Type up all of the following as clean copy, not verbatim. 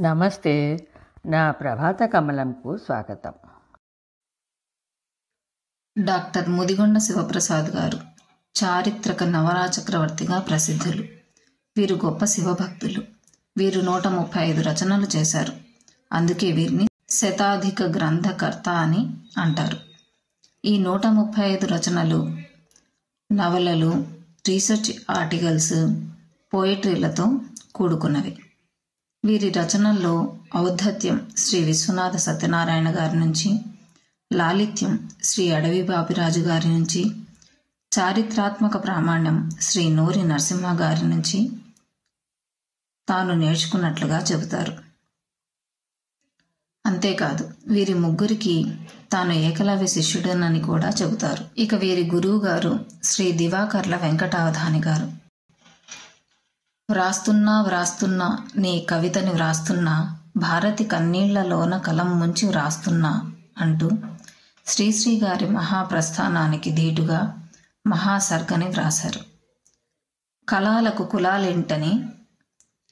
నమస్తే. నా ప్రభాత కమలంకు స్వాగతం. డాక్టర్ ముదిగొండ శివప్రసాద్ గారు చారిత్రక నవలా చక్రవర్తిగా ప్రసిద్ధులు. వీరు గొప్ప శివభక్తులు. వీరు 135 రచనలు చేశారు. అందుకే వీరిని శతాధిక గ్రంథకర్త అని అంటారు. ఈ 135 రచనలు నవలలు, రీసెర్చ్ ఆర్టికల్స్, పోయిటరీలతో కూడుకున్నవి. వీరి రచనల్లో ఔద్ధత్యం శ్రీ విశ్వనాథ సత్యనారాయణ గారి నుంచి, లాలిత్యం శ్రీ అడవి బాపిరాజు గారి నుంచి, చారిత్రాత్మక ప్రామాణ్యం శ్రీ నూరి నరసింహ గారి నుంచి తాను నేర్చుకున్నట్లుగా చెబుతారు. అంతేకాదు వీరి ముగ్గురికి తాను ఏకలవ్య శిష్యుడనని కూడా చెబుతారు. ఇక వీరి గురువు గారు శ్రీ దివాకర్ల వెంకటావధాని గారు. వ్రాస్తున్నా నీ కవితని వ్రాస్తున్నా, భారతి కన్నీళ్లలోన కలం ముంచి వ్రాస్తున్నా అంటూ శ్రీశ్రీ గారి మహాప్రస్థానానికి ధీటుగా మహాసర్గని వ్రాశారు. కళాలకు కులాలేంటని,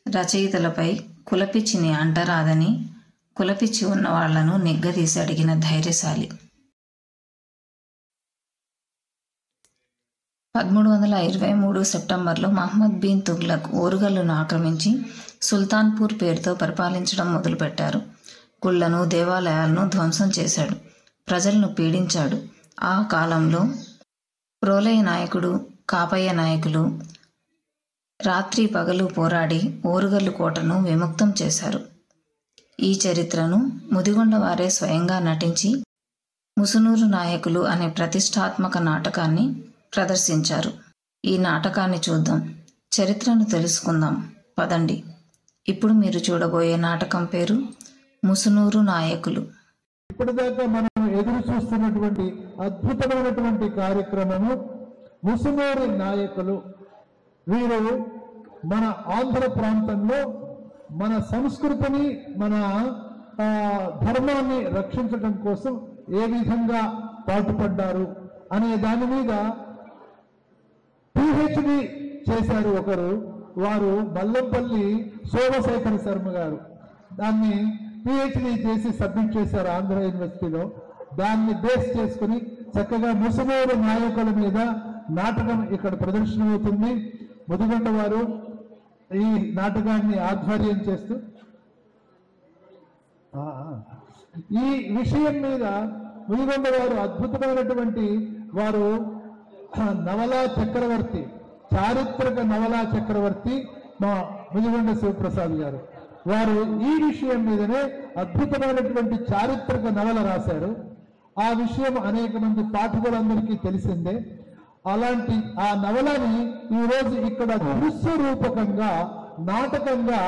రచయితలపై కులపిచ్చిని అంటరాదని, కులపిచ్చి ఉన్న వాళ్లను నిగ్గదీసి అడిగిన ధైర్యశాలి. 1323 సెప్టెంబర్లో మహమ్మద్ బిన్ తుగ్లక్ ఓరుగల్లును ఆక్రమించి సుల్తాన్పూర్ పేరుతో పరిపాలించడం మొదలుపెట్టారు. గుళ్లను, దేవాలయాలను ధ్వంసం చేశాడు. ప్రజలను పీడించాడు. ఆ కాలంలో ప్రోలయ నాయకుడు, కాపయ్య నాయకులు రాత్రి పగలు పోరాడి ఓరుగల్లు కోటను విముక్తం చేశారు. ఈ చరిత్రను ముదిగొండ వారే స్వయంగా నటించి ముసునూరు నాయకులు అనే ప్రతిష్టాత్మక నాటకాన్ని ప్రదర్శించారు. ఈ నాటకాన్ని చూద్దాం, చరిత్రను తెలుసుకుందాం పదండి. ఇప్పుడు మీరు చూడబోయే నాటకం పేరు ముసునూరు నాయకులు. ఇప్పటిదాకా మనం ఎదురు చూస్తున్నటువంటి అద్భుతమైనటువంటి కార్యక్రమము ముసునూరు నాయకులు. వీరు మన ఆంధ్ర ప్రాంతంలో మన సంస్కృతిని, మన ధర్మాన్ని రక్షించడం కోసం ఏ విధంగా పాటుపడ్డారు అనే దాని మీద పిహెచ్డి చేశారు ఒకరు. వారు మల్లంపల్లి సోమశేఖర శర్మ గారు. దాన్ని పిహెచ్డి చేసి సబ్మిట్ చేశారు ఆంధ్ర యూనివర్సిటీలో. దాన్ని బేస్ చేసుకుని చక్కగా ముసునూరు నాయకుల మీద నాటకం ఇక్కడ ప్రదర్శన అవుతుంది. ముదిగొండ వారు ఈ నాటకాన్ని ఆధ్వర్యం చేస్తూ ఈ విషయం మీద ముదిగొండ వారు అద్భుతమైనటువంటి వారు నవలా చక్రవర్తి, చారిత్రక నవలా చక్రవర్తి మా ముదిగొండ శివప్రసాద్ గారు. వారు ఈ విషయం మీదనే అద్భుతమైనటువంటి చారిత్రక నవల రాశారు. ఆ విషయం అనేక మంది పాఠకులందరికీ తెలిసిందే. అలాంటి ఆ నవలని ఈరోజు ఇక్కడ దృశ్య రూపకంగా, నాటకంగా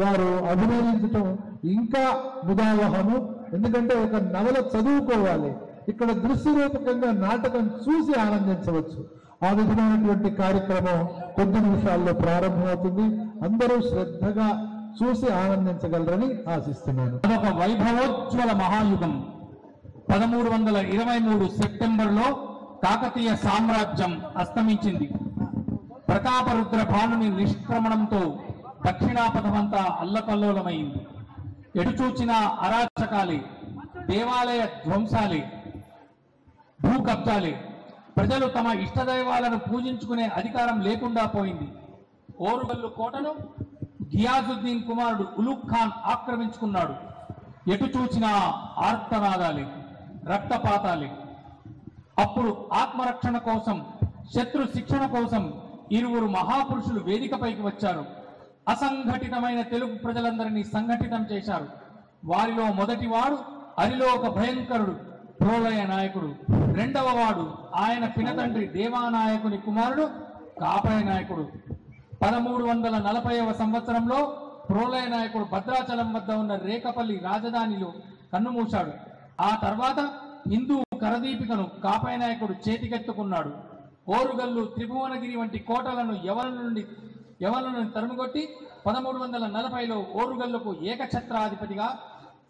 వారు అభినయించటం ఇంకా ముదావహము. ఎందుకంటే ఒక నవల చదువుకోవాలి, ఇక్కడ దృశ్య రూపకంగా నాటకం చూసి ఆనందించవచ్చు. ఆ విధమైనటువంటి కార్యక్రమం కొద్ది నిమిషాల్లో ప్రారంభమవుతుంది. అందరూ శ్రద్ధగా చూసి ఆనందించగలరని ఆశిస్తున్నాను. అదొక వైభవోజ్వల మహాయుగం. 1323 సెప్టెంబర్లో కాకతీయ సామ్రాజ్యం అస్తమించింది. ప్రతాపరుద్ర భానుని నిష్క్రమణంతో దక్షిణాపథమంతా అల్లకల్లోలమైంది. ఎటుచూచిన అరాచకాలే, దేవాలయ ధ్వంసాలే, భూ కబ్జాలే. ప్రజలు తమ ఇష్టదైవాలను పూజించుకునే అధికారం లేకుండా పోయింది. ఓరుగల్లు కోటను గియాజుద్దీన్ కుమారుడు ఉలుగ్ ఖాన్ ఆక్రమించుకున్నాడు. ఎటు చూచిన ఆర్తనాదాలే, రక్తపాతాలే. అప్పుడు ఆత్మరక్షణ కోసం, శత్రు శిక్షణ కోసం ఇరువురు మహాపురుషులు వేదికపైకి వచ్చారు. అసంఘటితమైన తెలుగు ప్రజలందరినీ సంఘటితం చేశారు. వారిలో మొదటివాడు అరిలో ఒక భయంకరుడు ప్రోలయ నాయకుడు. రెండవ వాడు ఆయన పినతండ్రి దేవానాయకుని కుమారుడు కాపయ నాయకుడు. 1340వ సంవత్సరంలో ప్రోలయ నాయకుడు భద్రాచలం వద్ద ఉన్న రేకపల్లి రాజధానిలో కన్నుమూశాడు. ఆ తర్వాత హిందూ కరదీపికను కాపయ నాయకుడు చేతికెత్తుకున్నాడు. ఓరుగల్లు, త్రిభువనగిరి వంటి కోటలను యవనుల నుండి తరుముకొట్టి 1340లో ఓరుగల్లుకు ఏకఛత్రాధిపతిగా,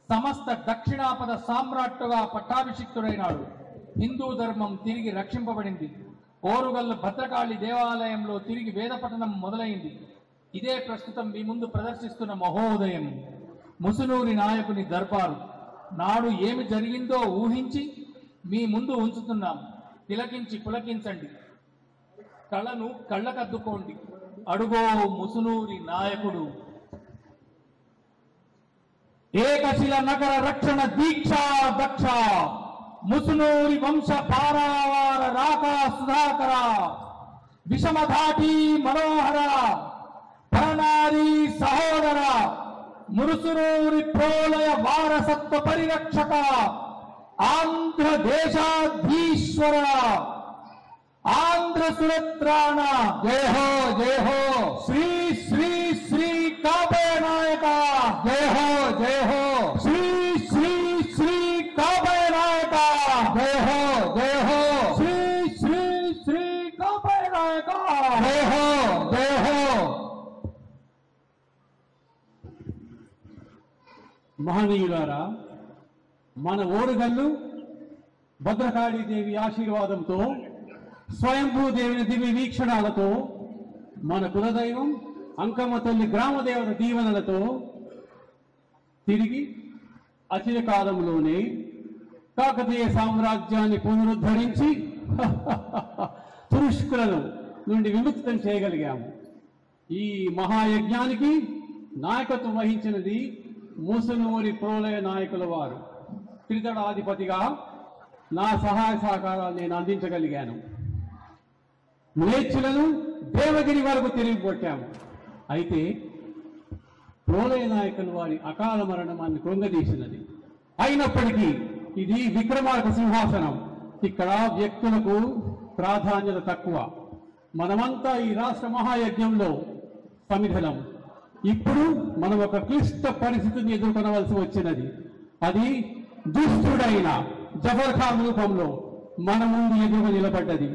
సమస్త దక్షిణాపద సామ్రాట్టుగా పట్టాభిషిక్తుడైనాడు. హిందూ ధర్మం తిరిగి రక్షింపబడింది. ఓరుగల్లు భద్రకాళి దేవాలయంలో తిరిగి వేద పఠనం మొదలైంది. ఇదే ప్రస్తుతం మీ ముందు ప్రదర్శిస్తున్న మహోదయం. ముసునూరి నాయకుని దర్బారు నాడు ఏమి జరిగిందో ఊహించి మీ ముందు ఉంచుతున్నాం. తిలకించి పులకించండి, కళను కళ్ళకద్దుకోండి. అడుగో ముసునూరి నాయకుడు. ఏకశిల నగర రక్షణ దీక్షా దక్ష ముసునూరి వంశ పారావార రాకా సుధాకర విషమధాటి మనోహర పరనారీ సహోదర మురుసునూరి ప్రోలయ వారసత్వ పరిరక్షక ఆంధ్రదేశాధీశ్వర ఆంధ్ర సురత్రాణ జయ హో జయ హో శ్రీ శ్రీ శ్రీ కాపే నాయక జయ హో జయ హో శ్రీ శ్రీ శ్రీ కాపే నాయక జయ హో జయ హో శ్రీ శ్రీ శ్రీ కాపే నాయక జయ హో జయ హో. మహనీయులారా, మన ఓరుగల్లు భద్రకాళీదేవి ఆశీర్వాదంతో, స్వయంభూదేవిని దివ్య వీక్షణాలతో, మన కులదైవం అంకమ్మ తల్లి గ్రామదేవత దీవెనలతో తిరిగి అచిర కాలంలోనే కాకతీయ సామ్రాజ్యాన్ని పునరుద్ధరించి తురుష్కులను నుండి విముక్తం చేయగలిగాము. ఈ మహాయజ్ఞానికి నాయకత్వం వహించినది ముసునూరి ప్రోలయ నాయకుల వారు. త్రిదళాధిపతిగా నా సహాయ సహకారాలు నేను అందించగలిగాను. మ్లేచ్చులను దేవగిరి వరకు తిరిగికొట్టాము. అయితే ప్రోలయ నాయకుల వారి అకాల మరణమాన్ని కృంగదీసినది. అయినప్పటికీ ఇది విక్రమార్క సింహాసనం. ఇక్కడ వ్యక్తులకు ప్రాధాన్యత తక్కువ. మనమంతా ఈ రాష్ట్ర మహాయజ్ఞంలో సమిధలం. ఇప్పుడు మనం ఒక క్లిష్ట పరిస్థితిని ఎదుర్కొనవలసి వచ్చినది. అది దుష్టుడైన జఫర్ ఖాన్ రూపంలో మన ముందు ఎదురు నిలబడ్డది.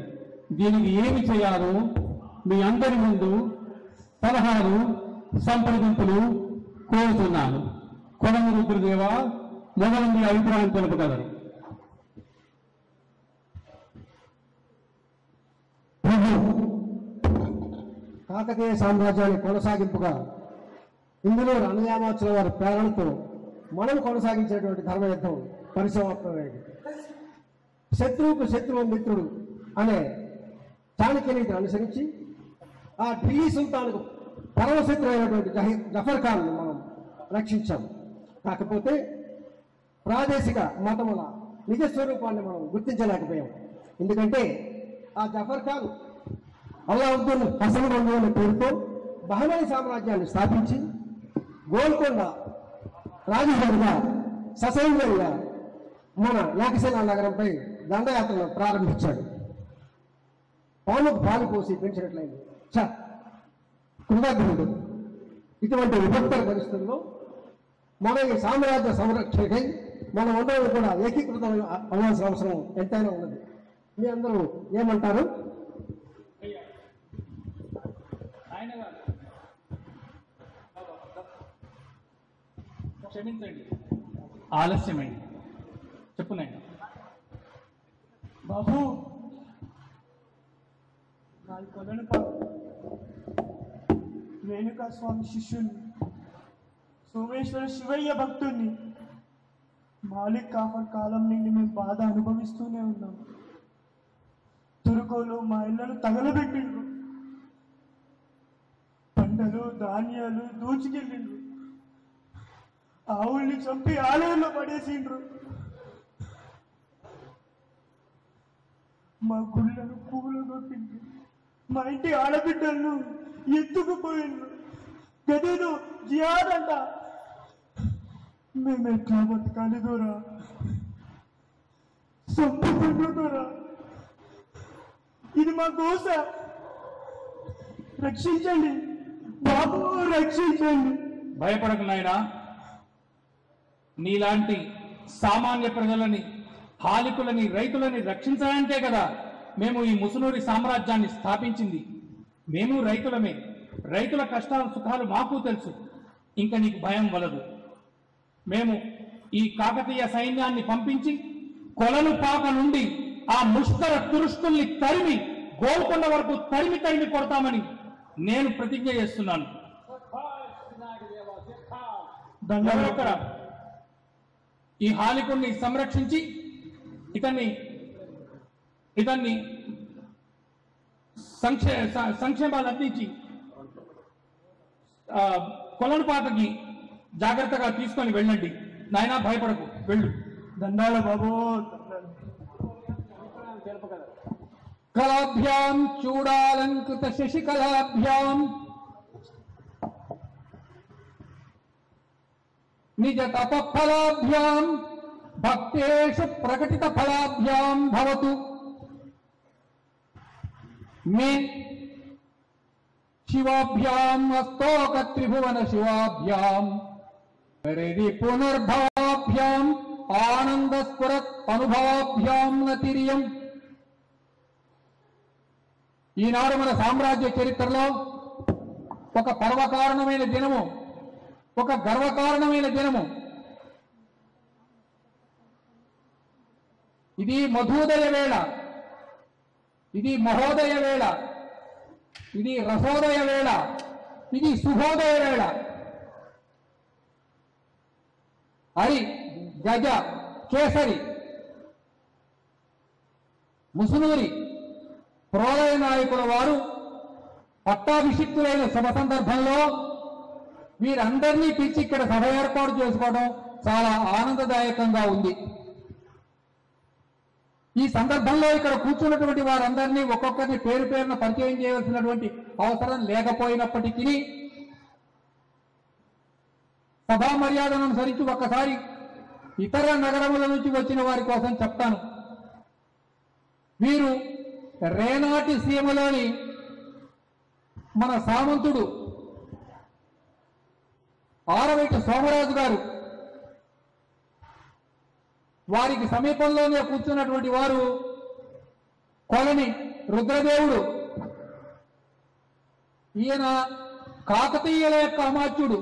దీనికి ఏమి చేయాలో మీ అందరి ముందు సలహాలు, సంప్రదింపులు కోరుతున్నాను. కొనము రుద్రదేవ మొదలు మీ అభిప్రాయం తెలుపగలరు. కాకతీయ సామ్రాజ్యాన్ని కొనసాగింపుగా ఇందులో రణయామాచుల వారి ప్రేరణతో మనం కొనసాగించేటువంటి ధర్మయుద్ధం పరిసమాప్తమైంది. శత్రువుకు శత్రువు మిత్రుడు అనే చాణక్య నీతిని అనుసరించి ఆ ఢిల్లీ సుల్తాన్కు పరమశత్రు అయినటువంటి జఫర్ ఖాన్ను మనం రక్షించాం. కాకపోతే ప్రాదేశిక మతముల నిజ స్వరూపాన్ని మనం గుర్తించలేకపోయాం. ఎందుకంటే ఆ జఫర్ ఖాన్ అల్లావుద్దీన్ హసన్బంధు అనే పేరుతో బహమనీ సామ్రాజ్యాన్ని స్థాపించి గోల్కొండ రాజధానిగా ససైన్యంగా మన యాకసేన నగరంపై దండయాత్రను ప్రారంభించాడు. పాముకు పాలు పోసి పెంచినట్లయింది. కృతజ్ఞుడు. ఇటువంటి విభక్తుల పరిస్థితుల్లో మన ఈ సామ్రాజ్య సంరక్షణకై మనం అందరూ కూడా ఏకీకృతం అవ్వాల్సిన అవసరం ఎంతైనా ఉన్నది. మీ అందరూ ఏమంటారు? క్షమించండి, ఆలస్యమైంది. చెప్పునాయన. బాబు, నాది కొలను కాదు, రేణుకా స్వామి శిష్యుని, సోమేశ్వర శివయ్య భక్తుణ్ణి. మాలిక్ కాఫర్ కాలం నుండి మేము బాధ అనుభవిస్తూనే ఉన్నాం. తురుకోలు మా ఇళ్లను తగలబెట్టిండ్రు, పంటలు ధాన్యాలు దూచుకెళ్ళిండ్రు, ఆవుల్ని చంపి ఆలయంలో పడేసిండ్రు, మా గుళ్ళను కూలగొట్టిండ్రు, మా ఇంటి ఆడబిడ్డలను ఎత్తుకుపోయిండ్రు. గదేదో జిహాద్ అంట. మేము ఎట్లా బతకాలి దూరా? చంపుకుంటూ దూరా. ఇది మా గోస. రక్షించండి బాబు, రక్షించండి. భయపడకు నాయనా. నీలాంటి సామాన్య ప్రజలని, హాలికులని, రైతులని రక్షించడానికే కదా మేము ఈ ముసునూరి సామ్రాజ్యాన్ని స్థాపించింది. మేము రైతులమే. రైతుల కష్టాలు సుఖాలు మాకు తెలుసు. ఇంకా నీకు భయం వలదు. మేము ఈ కాకతీయ సైన్యాన్ని పంపించి కొలను పాక నుండి ఆ ముష్కర తురుష్కుల్ని తరిమి గోల్కొండ వరకు తరిమి తరిమి కొడతామని నేను ప్రతిజ్ఞ చేస్తున్నాను. ఎవరొకరు ఈ హాలికుణ్ణి సంరక్షించి ఇతన్ని సంక్షేమాలు అందించి కొలనుపాతకి జాగ్రత్తగా తీసుకొని వెళ్ళండి. నాయనా భయపడకు, వెళ్ళు. దండాల బాబు. కళాభ్యాం చూడాలంకృత శశికళాభ్యాం నిజ తపఫలాభ్యాం భక్తేషు ప్రకటిత ఫలాభ్యాం భవతు మే శివాభ్యాం అస్తోక త్రిభువన శివాభ్యాం హరి పునర్భవాభ్యాం ఆనంద స్ఫురత్ అనుభవాభ్యాం నతిరియం. ఈనాడు మన సామ్రాజ్య చరిత్రలో ఒక పర్వకారణమైన దినము, ఒక గర్వకారణమైన దినము. ఇది మధుదయ వేళ, ఇది మహోదయ వేళ, ఇది రసోదయ వేళ, ఇది శుభోదయ వేళ. హరి గజ కేసరి ముసునూరి ప్రోలయ నాయకుల వారు పట్టాభిషిక్తులైన శుభ సందర్భంలో వీరందరినీ పిలిచి ఇక్కడ సభ ఏర్పాటు చేసుకోవడం చాలా ఆనందదాయకంగా ఉంది. ఈ సందర్భంలో ఇక్కడ కూర్చున్నటువంటి వారందరినీ ఒక్కొక్కరిని పేరు పేరున పరిచయం చేయవలసినటువంటి అవసరం లేకపోయినప్పటికీ సభా మర్యాదను అనుసరించి ఒక్కసారి ఇతర నగరముల నుంచి వచ్చిన వారి కోసం చెప్తాను. వీరు రేనాటి సీమలోని మన సామంతుడు ఆరవైట సోమరాజు గారు, వారికి సమీపంలోనే కూర్చున్నటువంటి వారు కొలని రుద్రదేవుడు. ఈయన కాకతీయుల యొక్క అమాత్యుడు.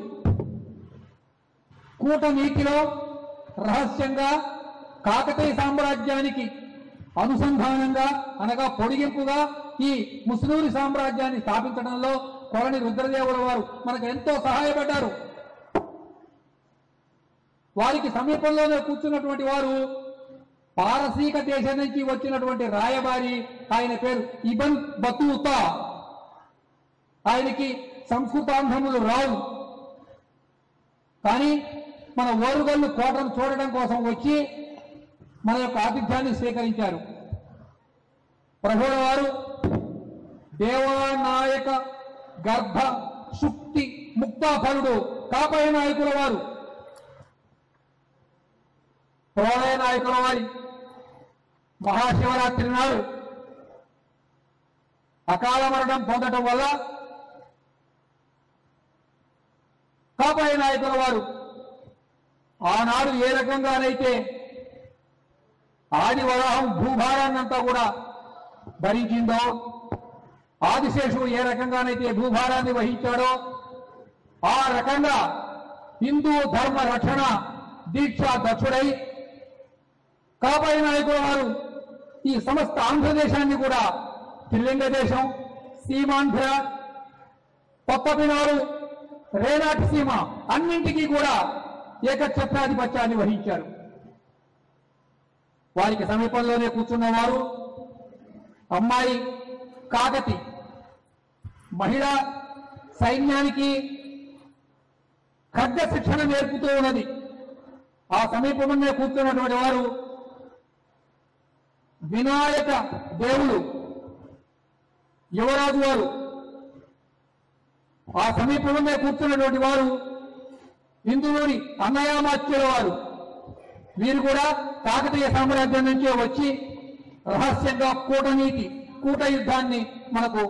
కూటనీతిలో రహస్యంగా కాకతీయ సామ్రాజ్యానికి అనుసంధానంగా అనగా పొడిగింపుగా ఈ ముసునూరి సామ్రాజ్యాన్ని స్థాపించడంలో కొలని రుద్రదేవుల వారు మనకు ఎంతో సహాయపడ్డారు. వారికి సమీపంలోనే కూర్చున్నటువంటి వారు పారసీక దేశం నుంచి వచ్చినటువంటి రాయబారి, ఆయన పేరు ఇబన్ బతూతా. ఆయనకి సంస్కృతాంధ్రములు రావు, కానీ మన ఓరుగల్లు కోటను చూడడం కోసం వచ్చి మన యొక్క ఆతిథ్యాన్ని స్వీకరించారు. ప్రభువుల వారు దేవానాయక గర్భ శుక్తి ముక్తాఫలుడు కాపయ నాయకుల వారు, ప్రోలయ నాయకుల వారి మహాశివరాత్రి నాడు అకాల మరణం పొందటం వల్ల కాపయ నాయకుల వారు ఆనాడు ఏ రకంగానైతే ఆదివరాహం భూభారాన్నంతా కూడా భరించిందో, ఆదిశేషుడు ఏ రకంగానైతే భూభారాన్ని వహించాడో ఆ రకంగా హిందూ ధర్మ రక్షణ దీక్షా దక్షుడై కాపయ నాయకుల వారు ఈ సమస్త ఆంధ్రదేశాన్ని కూడా త్రిలింగ దేశం, సీమాంధ్ర, కొత్తపినాడు, రేనాటి సీమ అన్నింటికీ కూడా ఏకఛత్రాధిపత్యాన్ని వహించారు. వారికి సమీపంలోనే కూర్చున్నవారు అమ్మాయి కాకతి, మహిళా సైన్యానికి ఖడ్గ శిక్షణ నేర్పుతూ ఉన్నది. ఆ సమీపంలోనే కూర్చున్నటువంటి వారు వినాయక దేవుడు యువరాజు వారు. ఆ సమీపంలోనే కూర్చున్నటువంటి వారు ఇందులోని అన్నయామాత్యుల వారు. వీరు కూడా కాకతీయ సామ్రాజ్యం నుంచే వచ్చి రహస్యంగా కూటనీతి, కూట యుద్ధాన్ని మనకు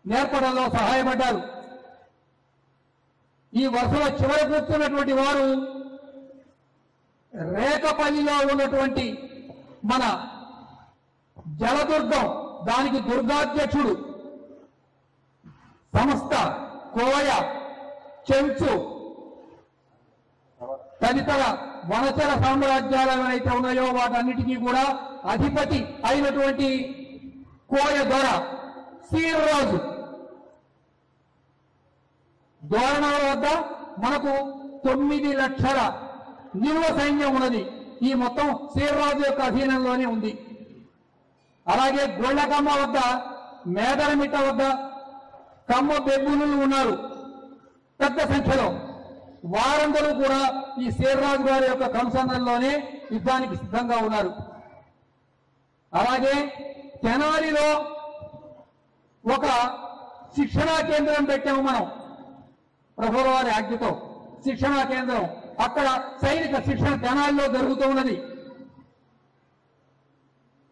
నేర్పడంలో సహాయపడ్డారు. ఈ వరుసలో చివర కూర్చున్నటువంటి వారు రేకపల్లిలో ఉన్నటువంటి మన జలదుర్గం, దానికి దుర్గాధ్యక్షుడు, సమస్త కోయ, చెంచు తదితర వనచర సామ్రాజ్యాలు ఏవైతే ఉన్నాయో వాటన్నిటికీ కూడా అధిపతి అయినటువంటి కోయ దొర శ్రీరాజు. దోరణాల వద్ద మనకు 9 లక్షల నిల్వ సైన్యం ఉన్నది. ఈ మొత్తం శేర్రాజు యొక్క అధీనంలోనే ఉంది. అలాగే గొళ్ళకమ్మ వద్ద, మేదరమిట్ట వద్ద కమ్మ బెబ్బులు ఉన్నారు పెద్ద సంఖ్యలో. వారందరూ కూడా ఈ శేర్రాజు గారి యొక్క కంసంలోనే యుద్ధానికి సిద్ధంగా ఉన్నారు. అలాగే తెనాలిలో ఒక శిక్షణా కేంద్రం పెట్టాము మనం, ప్రభువుల వారి ఆజ్ఞతో శిక్షణా కేంద్రం. అక్కడ సైనిక శిక్షణ తెనాలిలో జరుగుతూ ఉన్నది.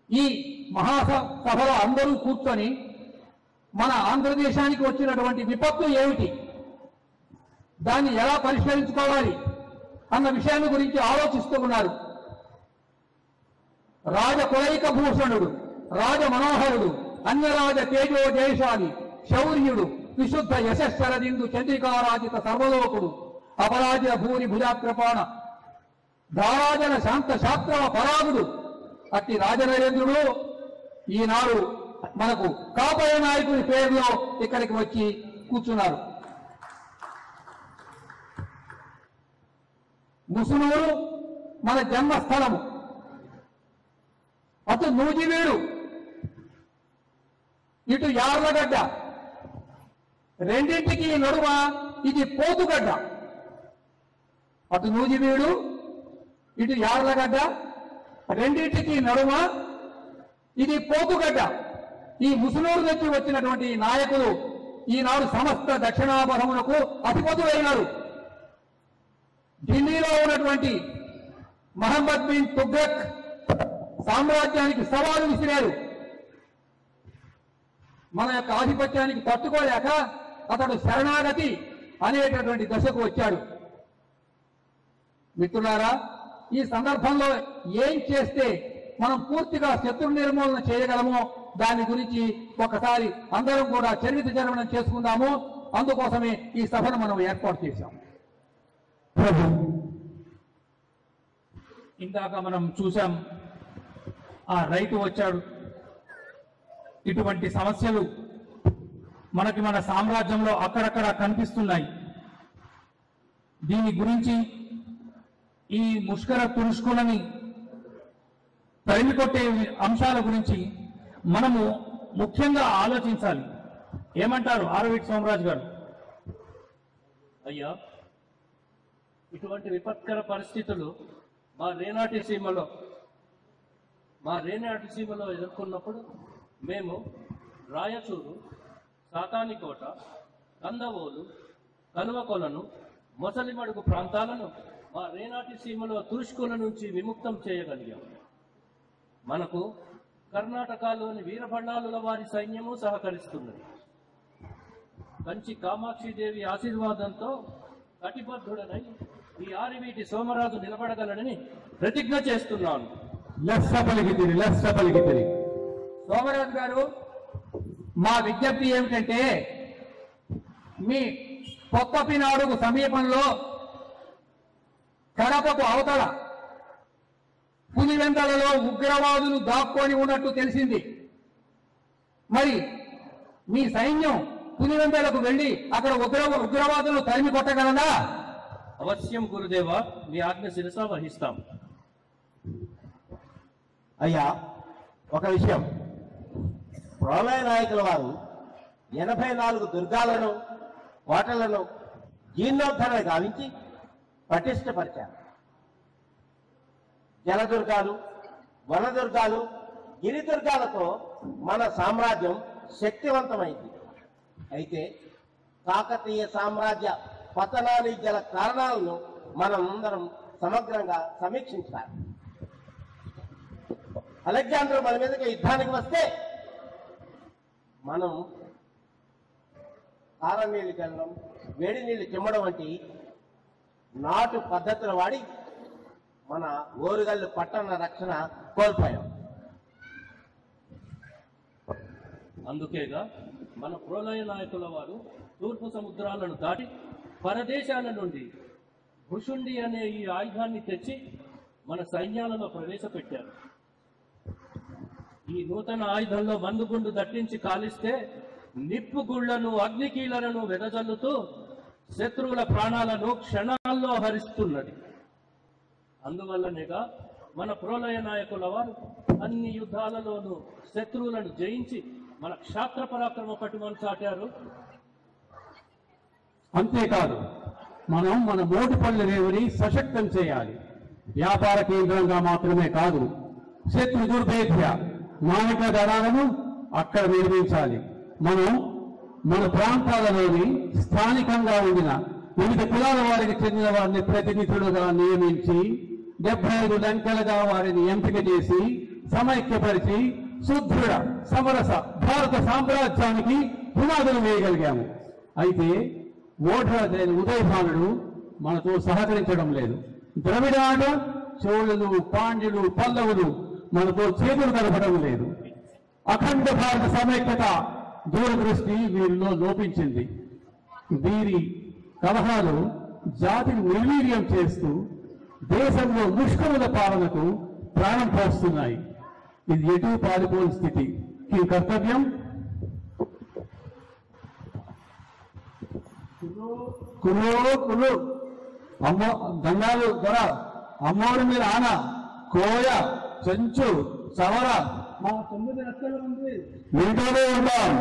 ఈ మహాసభలో అందరూ కూర్చొని మన ఆంధ్రదేశానికి వచ్చినటువంటి విపత్తు ఏమిటి, దాన్ని ఎలా పరిష్కరించుకోవాలి అన్న విషయాన్ని గురించి ఆలోచిస్తూ ఉన్నారు. రాజకులైక భూషణుడు, రాజ మనోహరుడు, అన్యరాజ తేజో జయశాలి, శౌర్యుడు, విశుద్ధ యశస్వరదిందు చంద్రికారాజిత సర్వలోకుడు, అపరాజ భూరి భుజాగ్రపాణ, ధారాజన శాంత శాస్త్రవ పరాగుడు అట్టి రాజనరేంద్రుడు ఈనాడు మనకు కాపాయ నాయకుని పేరులో ఇక్కడికి వచ్చి కూర్చున్నారు. ముసునూరు మన జన్మస్థలము. అటు నూజివీడు, ఇటు యార్లగడ్డ, రెండింటికి నడుమ ఇది పోతుగడ్డ. అటు నూజివీడు, ఇటు యార్లగడ్డ, రెండింటికి నడుమ ఇది పోతుగడ్డ. ఈ ముసునూరు నుంచి వచ్చినటువంటి నాయకులు ఈనాడు సమస్త దక్షిణాభరమునకు అధిపతులైనారు. ఢిల్లీలో ఉన్నటువంటి మహమ్మద్ బిన్ తుగ్లక్ సామ్రాజ్యానికి సవాలు విసిరారు. మన యొక్క ఆధిపత్యానికి తట్టుకోలేక అతడు శరణాగతి అనేటటువంటి దశకు వచ్చాడు. మిత్రులారా, ఈ సందర్భంలో ఏం చేస్తే మనం పూర్తిగా శత్రు నిర్మూలన చేయగలమో దాని గురించి ఒకసారి అందరం కూడా చరిత్ర జరవడం చేసుకుందాము. అందుకోసమే ఈ సభను మనం ఏర్పాటు చేశాం. ఇందాక మనం చూసాం, ఆ రైతు వచ్చాడు. ఇటువంటి సమస్యలు మనకి మన సామ్రాజ్యంలో అక్కడక్కడ కనిపిస్తున్నాయి. దీని గురించి ఈ ముష్కర తురుష్కులని తరిమికొట్టే అంశాల గురించి మనము ముఖ్యంగా ఆలోచించాలి. ఏమంటారు ఆరవిటి సోమరాజు గారు? అయ్యా, ఇటువంటి విపత్కర పరిస్థితులు మా రేనాటి సీమలో ఎదుర్కొన్నప్పుడు మేము రాయచూరు, సాతానికోట, కందవోలు, కనువకొలను, మొసలిమడుగు ప్రాంతాలను మా రేనాటి సీమలో తురుష్కుల నుంచి విముక్తం చేయగలిగాం. మనకు కర్ణాటకలోని వీరభళ్ళాలుల వారి సైన్యము సహకరిస్తున్నది. కంచి కామాక్షిదేవి ఆశీర్వాదంతో కటిబద్ధుడనై ఈ ఆరివీటి సోమరాజు నిలబడగలడని ప్రతిజ్ఞ చేస్తున్నాను. లెస్స పలికితిరి. సోమరాజు గారు, మా విజ్ఞప్తి ఏమిటంటే, మీ కొత్తపినాడుకు సమీపంలో కడపకు అవతల పులివెందలలో ఉగ్రవాదులు దాక్కొని ఉన్నట్టు తెలిసింది. మరి మీ సైన్యం పులివెందలకు వెళ్లి అక్కడ ఉగ్రవాదులను తరిమి కొట్టగలదా? అవశ్యం గురుదేవా, మీ ఆజ్ఞ శిరస వహిస్తాం. అయ్యా, ఒక విషయం. ప్రళయ నాయకుల వారు 84 దుర్గాలను, కోటలను జీర్ణోద్ధరణ గావించి పటిష్టపరిచారు. జలదుర్గాలు, వనదుర్గాలు, గిరిదుర్గాలతో మన సామ్రాజ్యం శక్తివంతమైంది. అయితే కాకతీయ సామ్రాజ్య పతనానికి గల కారణాలను మనం అందరం సమగ్రంగా సమీక్షించాలి. అలెగ్జాండర్ మన మీదకి యుద్ధానికి వస్తే మనం కారం నీళ్లు చల్లడం, వేడి నీళ్లు చిమ్మడం వంటి నాటు పద్ధతులు వాడి మన ఓరుగల్లు పట్టణ రక్షణ కోల్పోయాం. అందుకేగా మన ప్రోలయ నాయకుల వారు తూర్పు సముద్రాలను దాటి పరదేశాల నుండి భుషుండి అనే ఈ ఆయుధాన్ని తెచ్చి మన సైన్యాలలో ప్రవేశపెట్టారు. ఈ నూతన ఆయుధంలో మందుగుండు దట్టించి కాలిస్తే నిప్పుగుళ్లను, అగ్నికీలను వెదజల్లుతూ శత్రువుల ప్రాణాలను క్షణ కల్లోహరిస్తున్నది. అందువల్లనేగా మన ప్రోలయ నాయకుల వారు అన్ని యుద్ధాలలోనూ శత్రువులను జయించి మన క్షాత్ర పరాక్రమ పట్టుమని చాటారు. అంతేకాదు, మనం మన మోటిపల్లి రేవుని సశక్తం చేయాలి. వ్యాపార కేంద్రంగా మాత్రమే కాదు, శత్రు దుర్భేద్య నావిక దళాలను అక్కడ నిర్మించాలి. మనం మన ప్రాంతాలలోని స్థానికంగా ఉండిన వివిధ కులాల వారికి చెందిన వారిని ప్రతినిధులుగా నియమించి 75 లంకెలుగా వారిని ఎంపిక చేసి సమైక్యపరిచి సుదృఢ సమరస భారత సామ్రాజ్యానికి పునాదులు వేయగలిగాము. అయితే ఓఢ్రైన ఉదయభానుడు మనతో సహకరించడం లేదు. ద్రవిడాట చోళులు, పాండ్యులు, పల్లవులు మనతో చేతులు కలపడం లేదు. అఖండ భారత సమైక్యత దూరదృష్టి వీరిలో లోపించింది. వీరి కలహాలు జాతిని నిర్వీర్యం చేస్తూ దేశంలో ముష్కరుల పాలనకు ప్రాణం పోస్తున్నాయి. ఇది ఎటు పారిపోని స్థితి. ఈ కర్తవ్యం కురు అమ్మ దండాలు దొర అమ్మోడి మీద ఆన కోయ చెంచు సవర మా 9 లక్షల మంది మీతోనే ఉంటాం.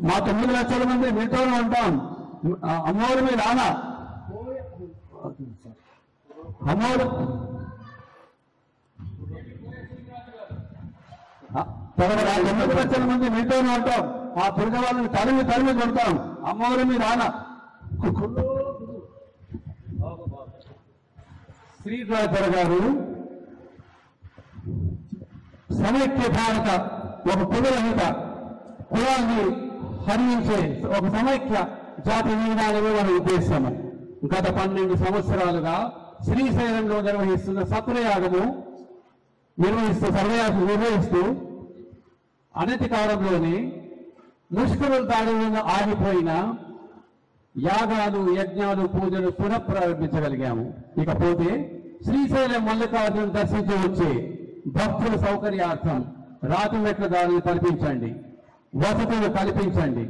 మా 9 లక్షల మంది మీతోనే ఉంటాం. అమ్మోడి మీద ఆన అమ్మోడు 9 లక్షల మంది మీతోనే ఉంటాం. ఆ తిరిగి వాళ్ళని తరిమి కొడతాం. అమ్మోడి మీద ఆన. శ్రీధర్ గారు సమైక్య భారత ఒక కులరహిత కులాన్ని హరించే ఒక సమైక్య జాతి నిర్మాణమే మన ఉద్దేశము. గత 12 సంవత్సరాలుగా శ్రీశైలంలో నిర్వహిస్తున్న సత్రయాగము నిర్వహిస్తూ అనతి కాలంలోనే ముష్కరుల దాడులను ఆగిపోయిన యాగాలు, యజ్ఞాలు, పూజలు పునఃప్రారంభించగలిగాము. ఇకపోతే శ్రీశైలం మల్లికార్జును దర్శించి వచ్చే భక్తుల సౌకర్యార్థం రాతి మెట్ల దారులు కల్పించండి, వసతులు కల్పించండి.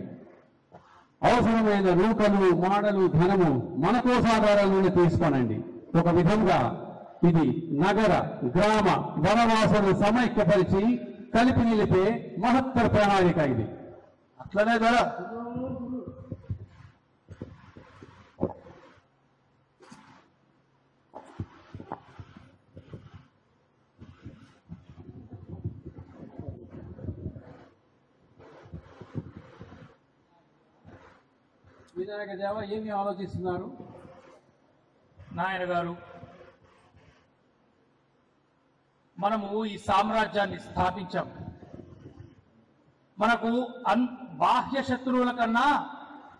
అవసరమైన రూకలు, మాడలు, ధనము మన కోశాగారాల నుండి తీసుకోనండి. ఒక విధంగా ఇది నగర, గ్రామ, వనవాసులను సమైక్యపరిచి కలిపి నిలిపే మహత్తర ప్రణాళిక. ఇది అట్లనే కదా. వినాయక దేవ ఏమి ఆలోచిస్తున్నారు? నాయన గారు, మనము ఈ సామ్రాజ్యాన్ని స్థాపించాం. మనకు బాహ్య శత్రువుల కన్నా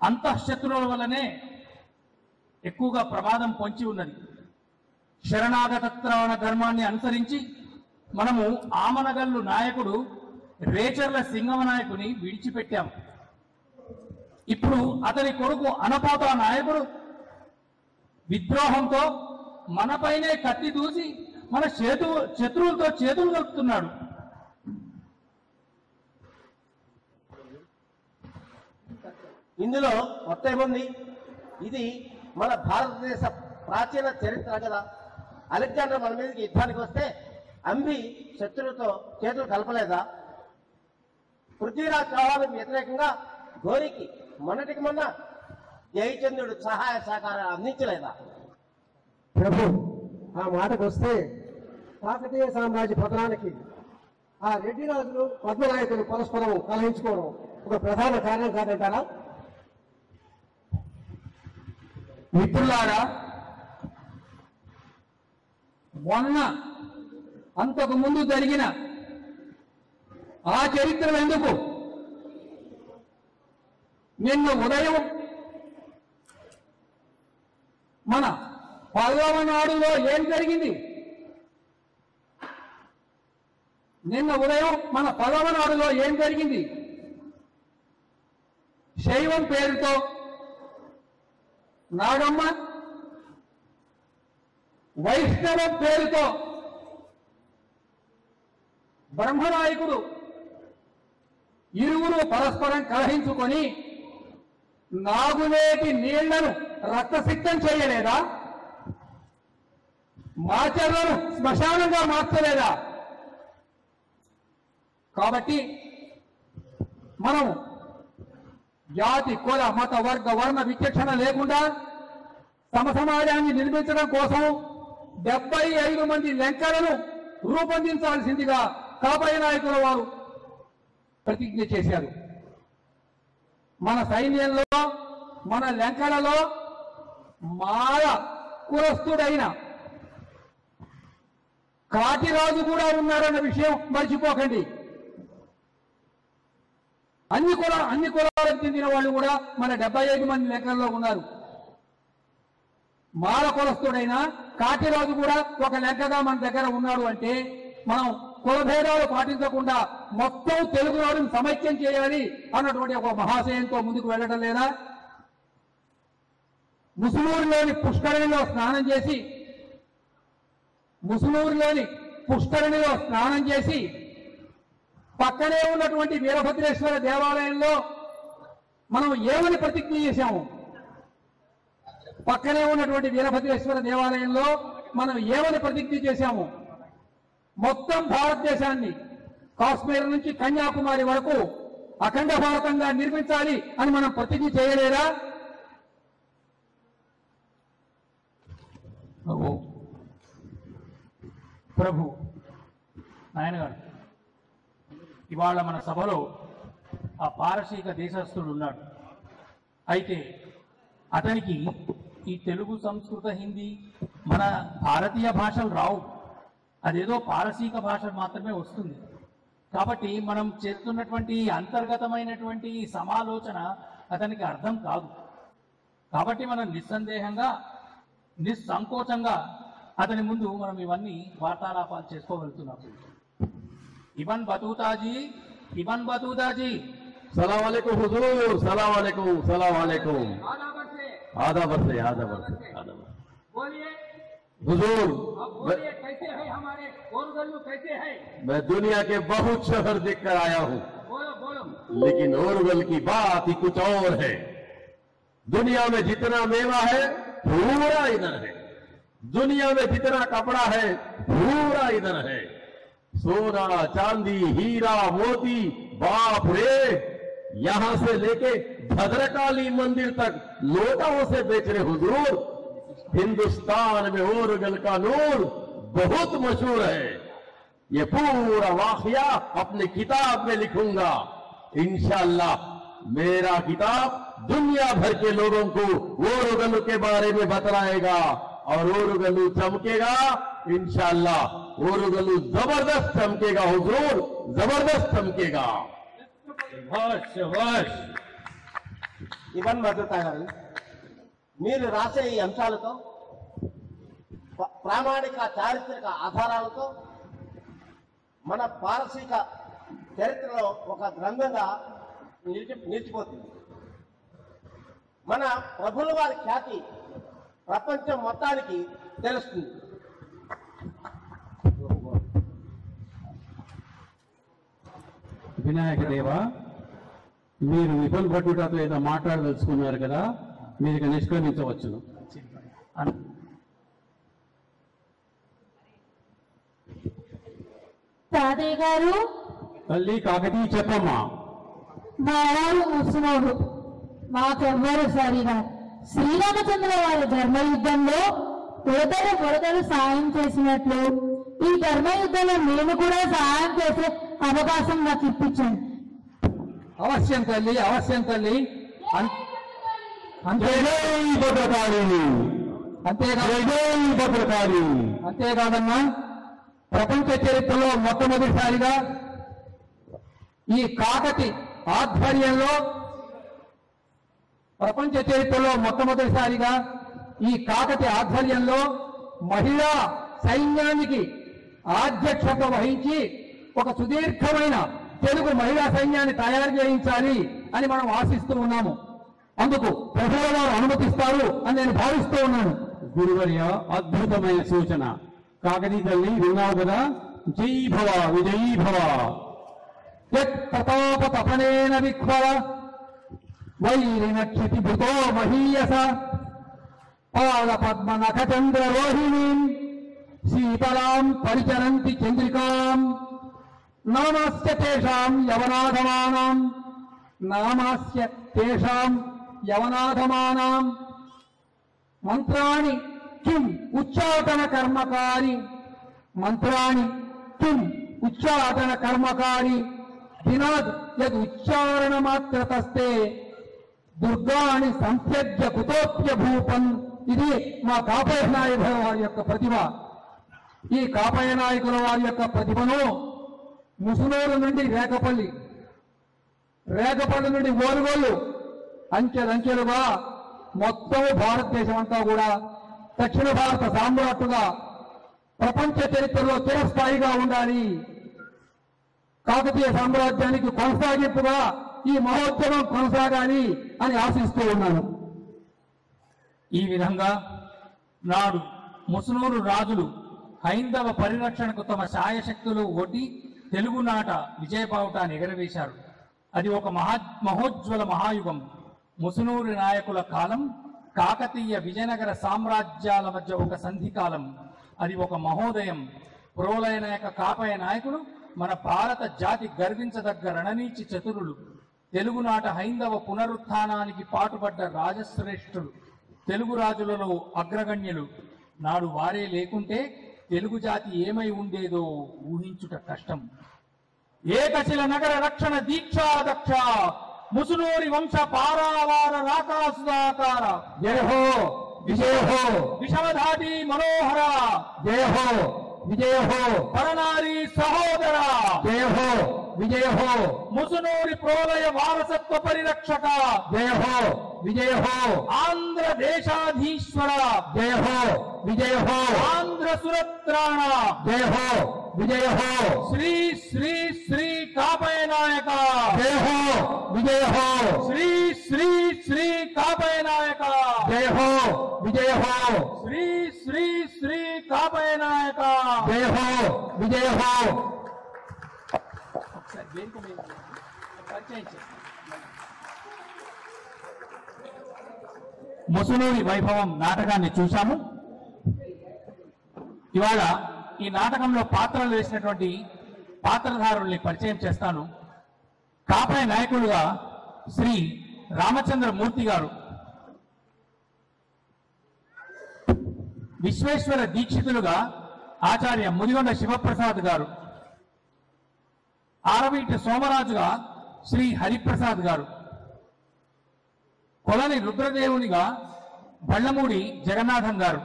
అంతఃశత్రువుల వల్లనే ఎక్కువగా ప్రమాదం పొంచి ఉన్నది. శరణాగత త్రాణ ధర్మాన్ని అనుసరించి మనము ఆమనగల్లు నాయకుడు రేచర్ల సింగమ నాయకుని విడిచిపెట్టాం. ఇప్పుడు అతని కొడుకు అనపోత నాయకుడు విద్రోహంతో మనపైనే కత్తి దూసి మన శత్రువులతో చేతులు కలుపుతున్నాడు. ఇందులో కొత్త ఏముంది? ఇది మన భారతదేశ ప్రాచీన చరిత్ర కదా. అలెగ్జాండర్ మన మీదకి యుద్ధానికి వస్తే అంబి శత్రువులతో చేతులు కలపలేదా? పృథ్వీరాజ్ చౌహాన్కు వ్యతిరేకంగా ఘోరికి మొన్నటికి మొన్న జయచంద్రుడు సహాయ సహకారాలు అందించలేదా? ప్రభు, ఆ మాటకు వస్తే కాకతీయ సామ్రాజ్య పతనానికి ఆ రెడ్డి రాజులు, పద్మనాయకులు పరస్పరం కలహించుకోవడం ఒక ప్రధాన కారణం కాదంటారా? మిత్రులారా, మొన్న అంతకు ముందు జరిగిన ఆ చరిత్ర ఎందుకు? నిన్న ఉదయం మన పల్లవనాడులో ఏం జరిగింది? నిన్న ఉదయం మన పల్లవనాడులో ఏం జరిగింది? శైవం పేరుతో నాగమ్మ, వైష్ణవం పేరుతో బ్రహ్మనాయకుడు ఇరువురు పరస్పరం కలహించుకొని నాగులేటి నీళ్లను రక్తసిక్తం చేయలేదా? మాచర్లను శ్మశానంగా మార్చలేదా? కాబట్టి మనం జాతి, కుల, మత, వర్గ, వర్ణ విచక్షణ లేకుండా సమసమాజాన్ని నిర్మించడం కోసం 75 మంది లెంకలను రూపొందించాల్సిందిగా కాబోయే నాయకుల వారు ప్రతిజ్ఞ చేశారు. మన సైన్యంలో, మన లెంకలలో మాల కులస్తుడైన కాటిరాజు కూడా ఉన్నారన్న విషయం మర్చిపోకండి. అన్ని కులాలకు చెందిన వాళ్ళు కూడా మన 75 మంది లెక్కల్లో ఉన్నారు. మాల కులస్తుడైన కాటిరాజు కూడా ఒక లెక్కగా మన దగ్గర ఉన్నాడు అంటే మనం కులభేదాలు పాటించకుండా మొత్తం తెలుగునాడును సమైక్యం చేయాలి అన్నటువంటి ఒక మహాశయంతో ముందుకు వెళ్ళడం లేదా? ముసునూరులోని పుష్కరిణిలో స్నానం చేసి పక్కనే ఉన్నటువంటి వీరభద్రేశ్వర దేవాలయంలో మనం ఏమని ప్రతిజ్ఞ చేశాము? పక్కనే ఉన్నటువంటి వీరభద్రేశ్వర దేవాలయంలో మనం ఏమని ప్రతిజ్ఞ చేశాము? మొత్తం భారతదేశాన్ని కాశ్మీర్ నుంచి కన్యాకుమారి వరకు అఖండ భారతంగా నిర్మించాలి అని మనం ప్రతిజ్ఞ చేయలేదా? ప్రభు నాయన గారు, ఇవాళ మన సభలో ఆ పారసీక దేశస్థుడు ఉన్నాడు. అయితే అతనికి ఈ తెలుగు, సంస్కృత, హిందీ, మన భారతీయ భాషలు రావు. అదేదో పారసీక భాష మాత్రమే వస్తుంది. కాబట్టి మనం చేస్తున్నటువంటి అంతర్గతమైనటువంటి సమాలోచన అతనికి అర్థం కాదు. కాబట్టి మనం నిస్సందేహంగా, నిస్సంకోచంగా అతని ముందు మనం ఇవన్నీ వార్తాలాపాలు చేసుకోగలుగుతున్నాం. ఇబన్ బతూతాజీ सलाम वालेकुम हुजूर, सलाम वालेकुम, सलाम वालेकुम। आधा बरसे बोलिए हुजूर, कैसे है हमारे ओरगल्लू, कैसे है? मैं दुनिया के बहुत शहर देख कर आया हूँ, बोलो लेकिन ओरगल की बात ही कुछ और है। दुनिया में जितना मेवा है पूरा इधर है, दुनिया में जितना कपड़ा है पूरा इधर है। सोना, चांदी, हीरा, मोती, बाप रे, यहां से लेके भद्रकाली मंदिर तक लोटाओं से बेच रहे हुजूर। हिंदुस्तान में ओरगल का नूर बहुत मशहूर है। ये पूरा वाकया अपनी किताब में लिखूंगा इंशाअल्लाह। मेरा किताब दुनिया भर के लोगों को ओरगल के बारे में बतलाएगा और ओरगल चमकेगा इंशाअल्लाह। ओरगल जबरदस्त चमकेगा हुजूर, जबरदस्त चमकेगा। ఇవన్ భద్రతా గారు, మీరు రాసే ఈ అంశాలతో, ప్రామాణిక చారిత్రక ఆధారాలతో మన పారసీక చరిత్రలో ఒక గ్రంథంగా నిలిచిపోతుంది. మన ప్రభుల వారి ఖ్యాతి ప్రపంచం మొత్తానికి తెలుస్తుంది. వినాయక దేవ, మీరు విపుల్ భట్టుతో ఏదో మాట్లాడదలుచుకున్నారు కదా, మీరు నిష్క్రమించవచ్చును. తాతయ్య గారు, తల్లి కాకతీ చెప్పమ్మా. మా వారు ముసునోడు, మాకెవ్వరు సరిగా శ్రీరామచంద్ర వారి ధర్మయుద్ధంలో బుడతలు సాయం చేసినట్లు ఈ ధర్మయుద్ధంలో నేను కూడా సహాయం చేసే అవకాశం నాకు ఇప్పించండి. అవశ్యం తల్లి, అవశ్యం తల్లి. అంతేకాదమ్మా, ప్రపంచ చరిత్రలో మొట్టమొదటిసారిగా ఈ కాకతి ఆధ్వర్యంలో మహిళా సైన్యానికి అధ్యక్షత వహించి ఒక సుదీర్ఘమైన తెలుగు మహిళా సైన్యాన్ని తయారు చేయించాలి అని మనం ఆశిస్తూ ఉన్నాము. అందుకు ప్రభువుల వారు అనుమతిస్తారు అని నేను భావిస్తూ ఉన్నాను. గురువర్య, అద్భుతమైన సూచన. కాకతీ తల్లి విన్నావు కదా, జై భవ విజయీ భవ. ప్రతాప తపనేన విఖ్వర వైరినక్షితి భృతో మహీయస పాద పద్మ నఖచంద్ర రోహిణీం శీతలాం పరిచరంతి చంద్రికాం నామాస్య తేషాం యవనాధమానాం నామాస్య తేషాం యవనాధమానాం మంత్రాణి కిం ఉచ్చాటన కర్మకారి మంత్రాణి కిం ఉచ్చాటన కర్మకారి దినాద్ యద్ ఉచ్చారణ మాత్రతస్తే దుర్గాని సంత్యజ్య కుతోప్య భూపన్. ఇది మా కాపయ నాయకుల వారి యొక్క ప్రతిభ. ఈ కాపయ నాయకుల వారి యొక్క ప్రతిభను ముసునూరు నుండి రేకపల్లి, రేకపల్లి నుండి ఓరుగోలు అంచెలంచెలుగా మొత్తం భారతదేశం అంతా కూడా దక్షిణ భారత సామ్రాట్టుగా ప్రపంచ చరిత్రలో చిరస్థాయిగా ఉండాలి, కాకతీయ సామ్రాజ్యానికి కొనసాగింపుగా ఈ మహోద్యమం కొనసాగాలి అని ఆశిస్తూ ఉన్నాను. ఈ విధంగా నాడు ముసునూరు రాజులు హైందవ పరిరక్షణకు తమ శాయశక్తులు ఒడ్డి తెలుగునాట విజయబావుటాన్ని ఎగరవేశారు. అది ఒక మహోజ్వల మహాయుగం. ముసునూరు నాయకుల కాలం కాకతీయ విజయనగర సామ్రాజ్యాల మధ్య ఒక సంధికాలం. అది ఒక మహోదయం. ప్రోలయ నాయక కాపయ నాయకులు మన భారత జాతి గర్వించదగ్గ రణనీచి చతురులు. తెలుగునాట హైందవ పునరుత్థానానికి పాటుపడ్డ రాజశ్రేష్ఠులు, తెలుగు రాజులలో అగ్రగణ్యులు. నాడు వారే లేకుంటే తెలుగు జాతి ఏమై ఉండేదో ఊహించుట కష్టం. ఏకశిల నగర రక్షణ దీక్షా దక్ష ముసునూరి వంశ పారావార రాకాసుదాకార జయ హో విజయ హో విషమధాటి మనోహర జయ హో విజయ హో పరనారి సహోదర జయ హో విజయ హో ముసునూరి ప్రోలయ వారసత్వ పరిరక్షక జయ హో విజయ హో ఆంధ్ర దేశాధీశ్వర జయ హో విజయ హో ఆంధ్ర సురత్రాణ జయ హో విజయ హో శ్రీ శ్రీ శ్రీ కాపయ నాయక జయ హో విజయ హో శ్రీ శ్రీ శ్రీ కాపయ నాయక జయ హో విజయ హో శ్రీ శ్రీ శ్రీ కాపయ నాయక జయ హో విజయ హో. ముసునూరి వైభవం నాటకాన్ని చూశాము. ఇవాళ ఈ నాటకంలో పాత్రలు వేసినటువంటి పాత్రధారుల్ని పరిచయం చేస్తాను. కాపయ నాయకులుగా శ్రీ రామచంద్ర మూర్తి గారు, విశ్వేశ్వర దీక్షితులుగా ఆచార్య ముదిగొండ శివప్రసాద్ గారు, ఆరవీటి సోమరాజుగా శ్రీ హరిప్రసాద్ గారు, కొలని రుద్రదేవునిగా బళ్ళమూడి జగన్నాథం గారు,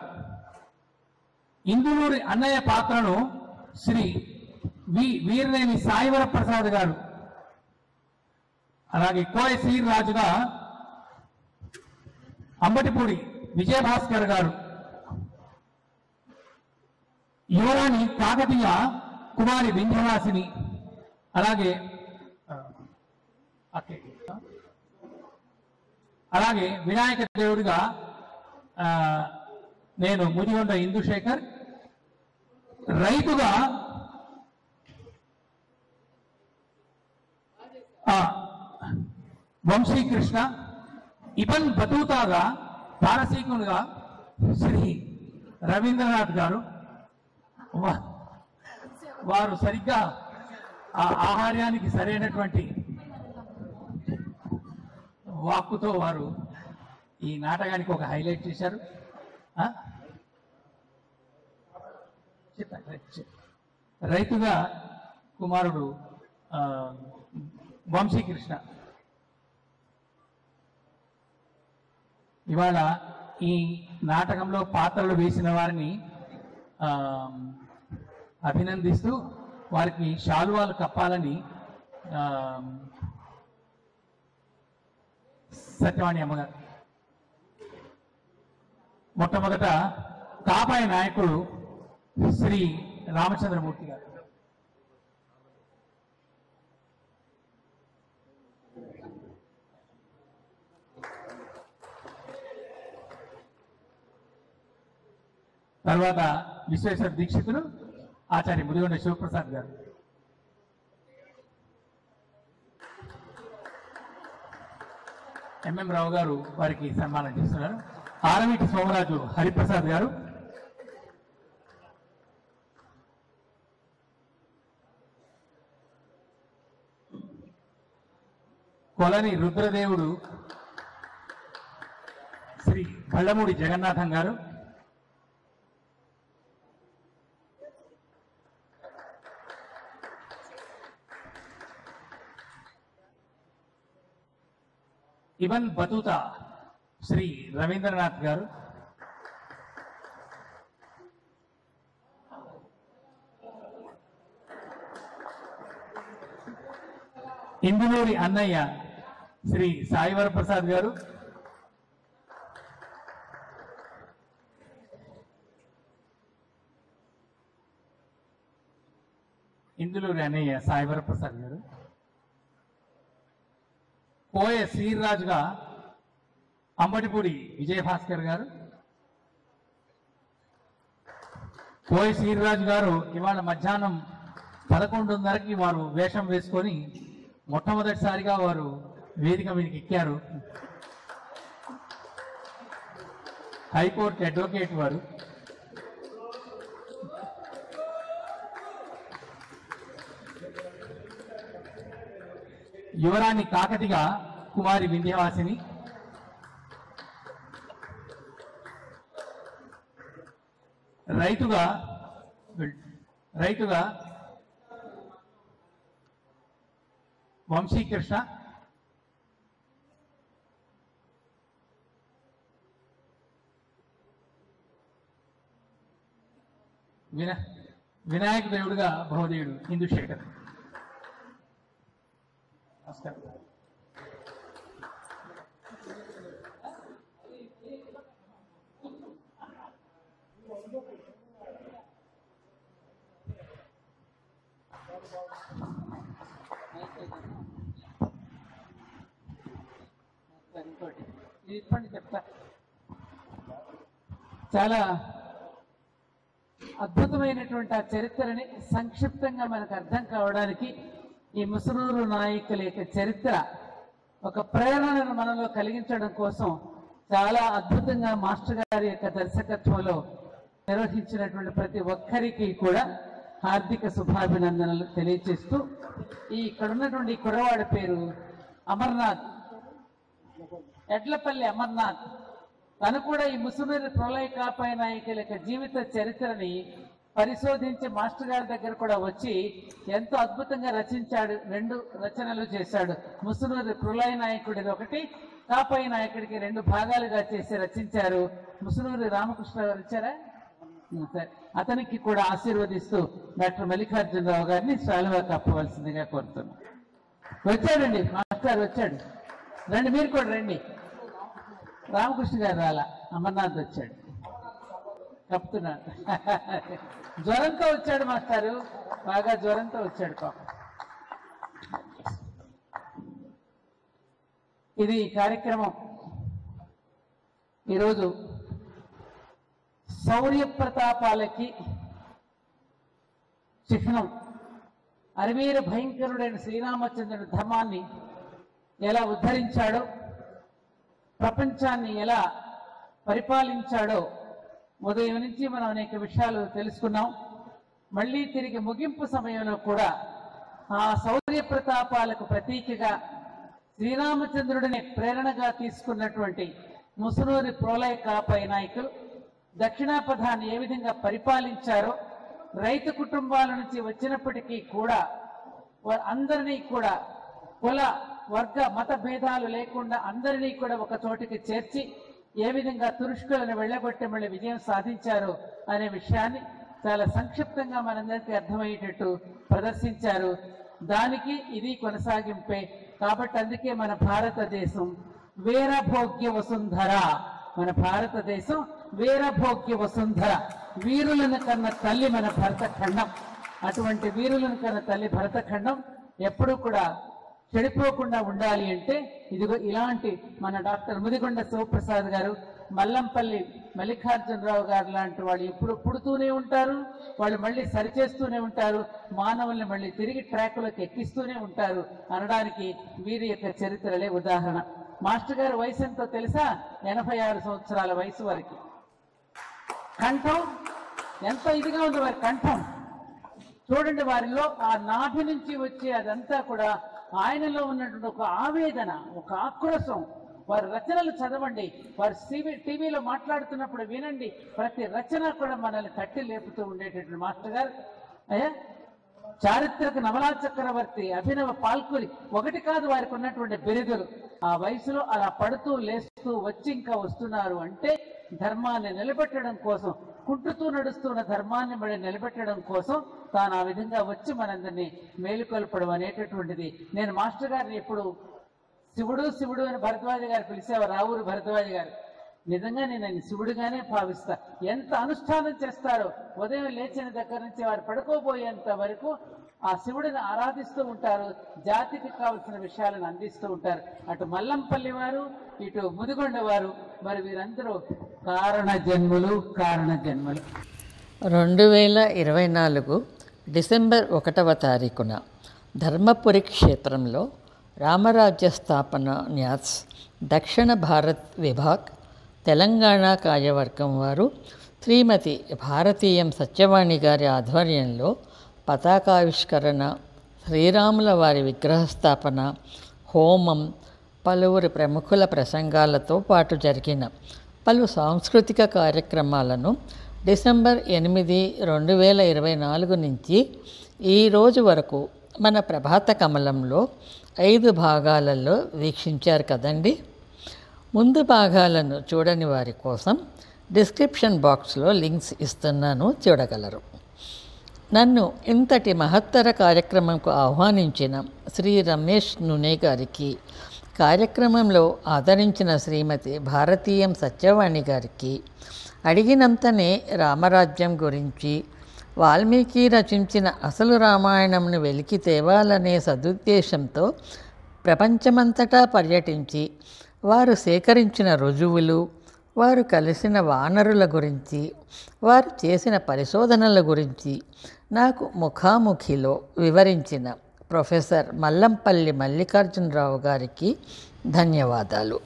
ఇందులూరి అన్నయ్య పాత్రను శ్రీ వీరనేని సాయివర ప్రసాద్ గారు, అలాగే కోయ శ్రీరాజుగా అంబటిపూడి విజయభాస్కర్ గారు, యువరాణి కాకతీయ కుమారి వింధ్యవాసిని, అలాగే వినాయక దేవుడిగా నేను ముదిగొండ ఇందుశేఖర్, రైతుగా వంశీకృష్ణ, ఇబన్ బతూతాగా పారసీకునిగా శ్రీ రవీంద్రనాథ్ గారు. వారు సరిగ్గా ఆ ఆహార్యానికి సరైనటువంటి వాక్కుతో వారు ఈ నాటకానికి ఒక హైలైట్ చేశారు. రైతుగా కుమారుడు వంశీకృష్ణ. ఇవాళ ఈ నాటకంలో పాత్రలు వేసిన వారిని అభినందిస్తూ వారికి శాలువాలు కప్పాలని సత్యవాణి అమ్మగారు. మొట్టమొదట కాపాయ నాయకుడు శ్రీ రామచంద్రమూర్తి గారు. తర్వాత విశ్వేశ్వర దీక్షితులు ఆచార్య ముదిగొండ శివప్రసాద్ గారు. ఎంఎం రావు గారు వారికి సన్మానం చేస్తున్నారు. ఆరమిటి సోమరాజు హరిప్రసాద్ గారు, కొలని రుద్రదేవుడు శ్రీ బళ్ళమూడి జగన్నాథం గారు, ఇవన్ బతూతా శ్రీ రవీంద్రనాథ్ గారు, ఇందులూరి అన్నయ్య శ్రీ సాయివర ప్రసాద్ గారు, ఇందులూరి అన్నయ్య సాయివర ప్రసాద్ గారు, పోయ శ్రీరాజుగా అంబటిపూడి విజయభాస్కర్ గారు. పోయ శ్రీరాజు గారు ఇవాళ మధ్యాహ్నం 11:30కి వారు వేషం వేసుకొని మొట్టమొదటిసారిగా వారు వేదిక మీదకి ఎక్కారు. హైకోర్టు అడ్వకేట్ వారు. యువరాణి కాకతిగా కుమారి వింధ్యవాసిని, రైతుగా వంశీకృష్ణ, వినాయక దేవుడుగా భవదేవుడు ఇందుశేఖర్. నమస్కారం. చెప్తా. చాలా అద్భుతమైనటువంటి ఆ చరిత్రని సంక్షిప్తంగా మనకు అర్థం కావడానికి ఈ ముసునూరు నాయకుల యొక్క చరిత్ర ఒక ప్రేరణను మనలో కలిగించడం కోసం చాలా అద్భుతంగా మాస్టర్ గారి యొక్క దర్శకత్వంలో నిర్వహించినటువంటి ప్రతి ఒక్కరికి కూడా హార్దిక శుభాభినందనలు తెలియజేస్తూ, ఇక్కడ ఉన్నటువంటి కుర్రవాడి పేరు అమర్నాథ్, ఎడ్లపల్లి అమర్నాథ్. తను కూడా ఈ ముసునూరి ప్రళయ కాపాయ నాయకుల యొక్క జీవిత చరిత్రని పరిశోధించి మాస్టర్ గారి దగ్గర కూడా వచ్చి ఎంతో అద్భుతంగా రచించాడు. 2 రచనలు చేశాడు. ముసునూరి ప్రళయ నాయకుడిది ఒకటి, కాపాయ నాయకుడికి 2 భాగాలుగా చేసి రచించారు. ముసునూరి రామకృష్ణ గారు ఇచ్చారా? సరే, అతనికి కూడా ఆశీర్వదిస్తూ డాక్టర్ మల్లికార్జునరావు గారిని శాలువా కప్పవలసిందిగా కోరుతున్నాం. వచ్చాడండి మాస్టర్, వచ్చాడు. రండి, మీరు కూడా రండి. రామకృష్ణ గారు రాలా, అమర్నాథ్ వచ్చాడు, కప్పుతున్నాడు. జ్వరంతో వచ్చాడు మాస్టారు, బాగా జ్వరంతో వచ్చాడు పాపం. ఇది కార్యక్రమం. ఈరోజు శౌర్య ప్రతాపాలకి చిహ్నం. అరవీర భయంకరుడైన శ్రీరామచంద్రుడి ధర్మాన్ని ఎలా ఉద్ధరించాడో, ప్రపంచాన్ని ఎలా పరిపాలించాడో ఉదయం నుంచి మనం అనేక విషయాలు తెలుసుకున్నాం. మళ్ళీ తిరిగి ముగింపు సమయంలో కూడా ఆ శౌర్య ప్రతాపాలకు ప్రతీకగా శ్రీరామచంద్రుడిని ప్రేరణగా తీసుకున్నటువంటి ముసునూరి ప్రోలయ కాపాయ నాయకులు దక్షిణాపథాన్ని ఏ విధంగా పరిపాలించారో, రైతు కుటుంబాల నుంచి వచ్చినప్పటికీ కూడా అందరినీ కూడా కుల వర్గ మత భేదాలు లేకుండా అందరినీ కూడా ఒక చోటికి చేర్చి ఏ విధంగా తురుష్కులను వెళ్ళగొట్టి మళ్ళీ విజయం సాధించారు అనే విషయాన్ని చాలా సంక్షిప్తంగా మనందరికీ అర్థమయ్యేటట్టు ప్రదర్శించారు. దానికి ఇది కొనసాగింపే. కాబట్టి అందుకే మన భారతదేశం వీరభోగ్య వసుంధర, మన భారతదేశం వీరభోగ్య వసుంధర. వీరులను కన్న తల్లి మన భరతఖండం. అటువంటి వీరులను కన్న తల్లి భరతఖండం ఎప్పుడూ కూడా చెడిపోకుండా ఉండాలి అంటే ఇదిగో ఇలాంటి మన డాక్టర్ ముదిగొండ శివప్రసాద్ గారు, మల్లంపల్లి మల్లికార్జునరావు గారు లాంటి వాళ్ళు ఎప్పుడు పుడుతూనే ఉంటారు. వాళ్ళు మళ్ళీ సరిచేస్తూనే ఉంటారు. మానవుల్ని మళ్ళీ తిరిగి ట్రాకులకు ఎక్కిస్తూనే ఉంటారు అనడానికి వీరి యొక్క చరిత్రలే ఉదాహరణ. మాస్టర్ గారి వయసు ఎంతో తెలుసా? 86 సంవత్సరాల వయసు వరకు. కంఠం ఎంత ఇదిగా ఉంది వారి కంఠం చూడండి. వారిలో ఆ నాభి నుంచి వచ్చే అదంతా కూడా ఆయనలో ఉన్నటువంటి ఒక ఆవేదన, ఒక ఆక్రోశం. వారి రచనలు చదవండి, వారి టీవీలో మాట్లాడుతున్నప్పుడు వినండి. ప్రతి రచన కూడా మనల్ని తట్టి లేపుతూ ఉండేటటువంటి మాస్టర్ గారు. చారిత్రక నవలా చక్రవర్తి, అభినవ పాల్కురి, ఒకటి కాదు వారికి ఉన్నటువంటి బిరుదులు. ఆ వయసులో అలా పడుతూ లేస్తూ వచ్చి ఇంకా వస్తున్నారు అంటే ధర్మాన్ని నిలబెట్టడం కోసం, కుంటుతూ నడుస్తున్న ధర్మాన్ని మరి నిలబెట్టడం కోసం తాను ఆ విధంగా వచ్చి మనందరినీ మేలుకొల్పడం అనేటటువంటిది. నేను మాస్టర్ గారిని ఎప్పుడు శివుడు శివుడు అని భరద్వాజ గారు పిలిచేవారు, రావూరు భరద్వాజ గారు. నిజంగా నేను ఆయన శివుడుగానే భావిస్తా. ఎంత అనుష్ఠానం చేస్తారో, ఉదయం లేచిన దగ్గర నుంచి వారు పడుకోబోయేంత వరకు ఆ శివుడిని ఆరాధిస్తూ ఉంటారు. జాతికి కావలసిన విషయాలను అందిస్తూ ఉంటారు. అటు మల్లంపల్లి వారు, ఇటు ముదిగొండ వారు, మరి వీరందరూ కారణ జన్ములు. 2024 డిసెంబర్ 1వ తారీఖున ధర్మపురి క్షేత్రంలో రామరాజ్య స్థాపన న్యాస్ దక్షిణ భారత్ విభాగ్ తెలంగాణ కార్యవర్గం వారు శ్రీమతి భారతీయం సత్యవాణి గారి ఆధ్వర్యంలో పతాకావిష్కరణ, శ్రీరాముల వారి విగ్రహస్థాపన, హోమం, పలువురు ప్రముఖుల ప్రసంగాలతో పాటు జరిగిన పలు సాంస్కృతిక కార్యక్రమాలను డిసెంబర్ 8, 2024 నుంచి ఈ రోజు వరకు మన ప్రభాత కమలంలో 5 భాగాలలో వీక్షించారు కదండి. ముందు భాగాలను చూడని వారి కోసం డిస్క్రిప్షన్ బాక్స్లో లింక్స్ ఇస్తున్నాను, చూడగలరు. నన్ను ఇంతటి మహత్తర కార్యక్రమంకు ఆహ్వానించిన శ్రీ రమేష్ నునే గారికి, కార్యక్రమంలో ఆదరించిన శ్రీమతి భారతీయం సత్యవాణి గారికి, అడిగినంతనే రామరాజ్యం గురించి, వాల్మీకి రచించిన అసలు రామాయణంను వెలికి తేవాలనే సదుద్దేశంతో ప్రపంచమంతటా పర్యటించి వారు సేకరించిన రుజువులు, వారు కలిసిన వానరుల గురించి, వారు చేసిన పరిశోధనల గురించి నాకు ముఖాముఖిలో వివరించిన ప్రొఫెసర్ మల్లంపల్లి మల్లికార్జునరావు గారికి ధన్యవాదాలు.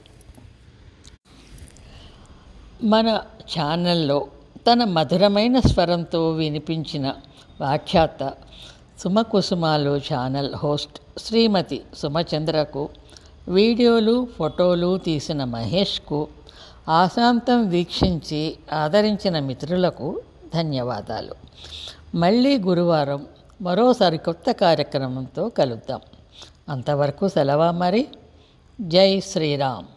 మన ఛానల్లో తన మధురమైన స్వరంతో వినిపించిన వ్యాఖ్యాత సుమకుసుమాలు ఛానల్ హోస్ట్ శ్రీమతి సుమచంద్రకు, వీడియోలు ఫోటోలు తీసిన మహేష్కు, ఆశాంతం వీక్షించి ఆదరించిన మిత్రులకు ధన్యవాదాలు. మళ్ళీ గురువారం మరో సరికొత్త కార్యక్రమంతో కలుద్దాం. అంతవరకు సెలవా మరి. జై శ్రీరామ్.